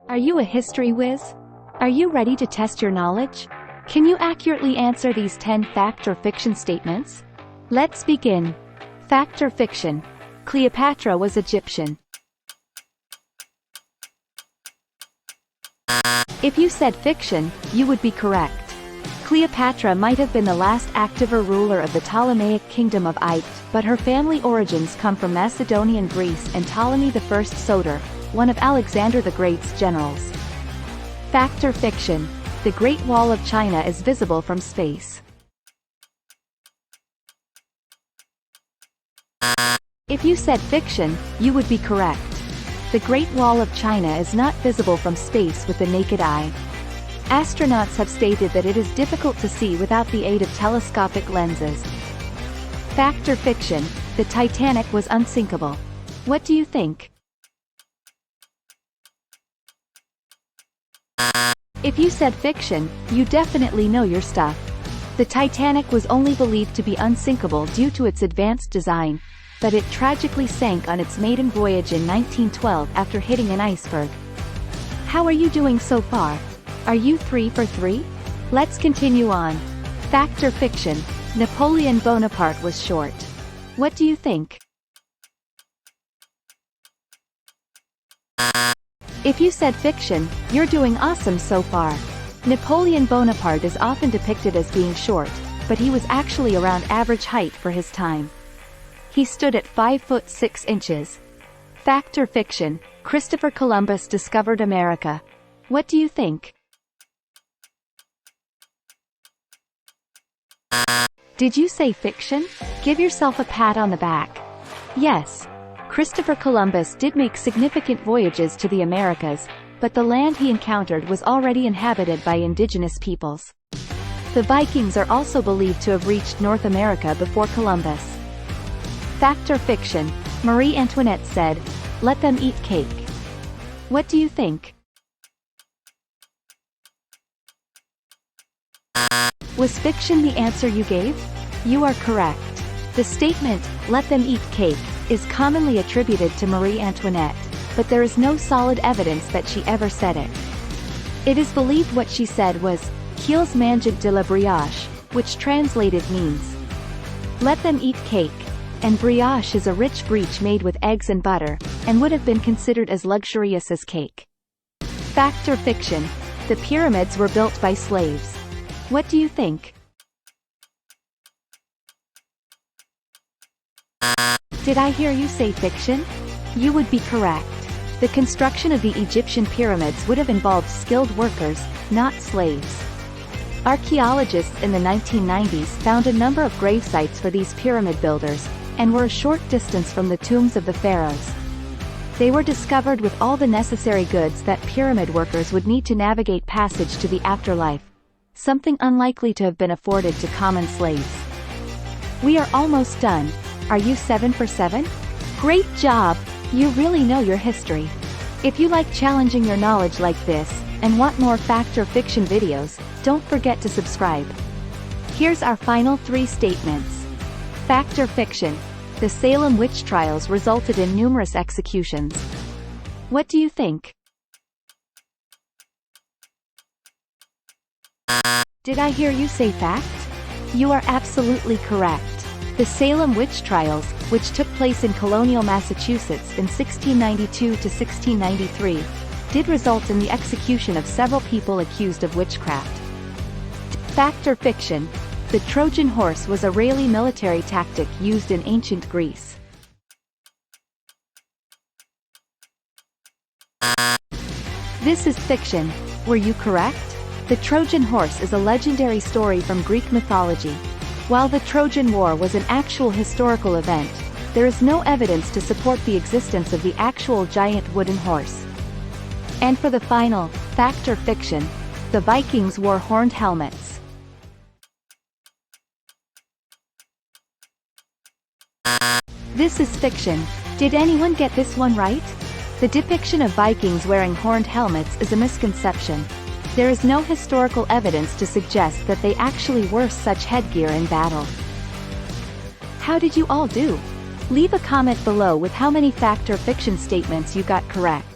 Are you a history whiz? Are you ready to test your knowledge? Can you accurately answer these 10 fact or fiction statements? Let's begin. Fact or fiction? Cleopatra was Egyptian. If you said fiction, you would be correct. Cleopatra might have been the last active ruler of the Ptolemaic kingdom of Egypt, but her family origins come from Macedonian Greece and Ptolemy I Soter, one of Alexander the Great's generals. Fact or fiction? The Great Wall of China is visible from space. If you said fiction, you would be correct. The Great Wall of China is not visible from space with the naked eye. Astronauts have stated that it is difficult to see without the aid of telescopic lenses. Fact or fiction? The Titanic was unsinkable. What do you think? If you said fiction, you definitely know your stuff. The Titanic was only believed to be unsinkable due to its advanced design, but it tragically sank on its maiden voyage in 1912 after hitting an iceberg. How are you doing so far? Are you 3 for 3? Let's continue on. Fact or fiction? Napoleon Bonaparte was short. What do you think? If you said fiction, you're doing awesome so far. Napoleon Bonaparte is often depicted as being short, but he was actually around average height for his time. He stood at 5 foot 6 inches. Fact or fiction? Christopher Columbus discovered America. What do you think? Did you say fiction? Give yourself a pat on the back. Yes. Christopher Columbus did make significant voyages to the Americas, but the land he encountered was already inhabited by indigenous peoples. The Vikings are also believed to have reached North America before Columbus. Fact or fiction? Marie Antoinette said, "Let them eat cake." What do you think? Was fiction the answer you gave? You are correct. The statement, "let them eat cake," is commonly attributed to Marie Antoinette, but there is no solid evidence that she ever said it. It is believed what she said was, "Qu'ils mangent de la brioche," which translated means, "let them eat cake," and brioche is a rich breech made with eggs and butter, and would have been considered as luxurious as cake. Fact or fiction? The pyramids were built by slaves. What do you think? Did I hear you say fiction? You would be correct. The construction of the Egyptian pyramids would have involved skilled workers, not slaves. Archaeologists in the 1990s found a number of grave sites for these pyramid builders, and were a short distance from the tombs of the pharaohs. They were discovered with all the necessary goods that pyramid workers would need to navigate passage to the afterlife, something unlikely to have been afforded to common slaves. We are almost done. Are you 7 for 7? Great job! You really know your history. If you like challenging your knowledge like this, and want more fact or fiction videos, don't forget to subscribe. Here's our final 3 statements. Fact or fiction? The Salem witch trials resulted in numerous executions. What do you think? Did I hear you say fact? You are absolutely correct. The Salem witch trials, which took place in colonial Massachusetts in 1692 to 1693, did result in the execution of several people accused of witchcraft. Fact or fiction? The Trojan horse was a really military tactic used in ancient Greece. This is fiction. Were you correct? The Trojan horse is a legendary story from Greek mythology. While the Trojan War was an actual historical event, there is no evidence to support the existence of the actual giant wooden horse. And for the final, fact or fiction, the Vikings wore horned helmets. This is fiction. Did anyone get this one right? The depiction of Vikings wearing horned helmets is a misconception. There is no historical evidence to suggest that they actually wore such headgear in battle. How did you all do? Leave a comment below with how many fact or fiction statements you got correct.